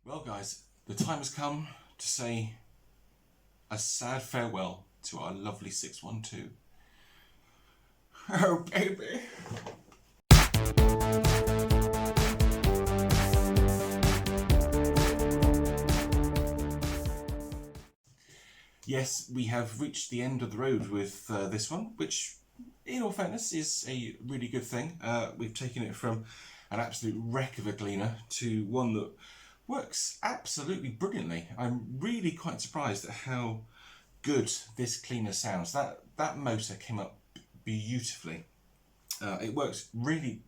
Well guys, the time has come to say a sad farewell to our lovely 612. Oh baby. Yes, we have reached the end of the road with this one, which in all fairness is a really good thing. We've taken it from an absolute wreck of a cleaner to one that works absolutely brilliantly. I'm really quite surprised at how good this cleaner sounds. That motor came up beautifully. It works really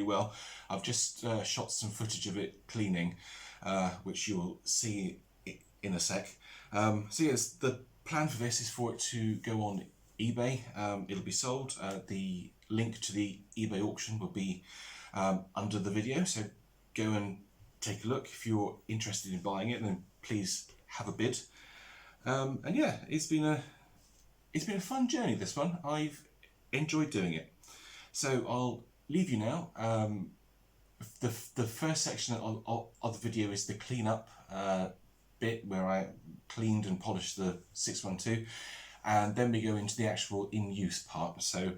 well. I've just shot some footage of it cleaning, which you'll see in a sec. So yes, the plan for this is for it to go on eBay. It'll be sold. The link to the eBay auction will be under the video, so go and take a look. If you're interested in buying it, then please have a bid. And yeah, it's been a fun journey, this one. I've enjoyed doing it. So I'll leave you now. The first section of the video is the cleanup bit where I cleaned and polished the 612, and then we go into the actual in-use part. So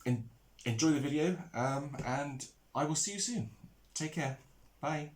enjoy the video, and I will see you soon. Take care. Bye.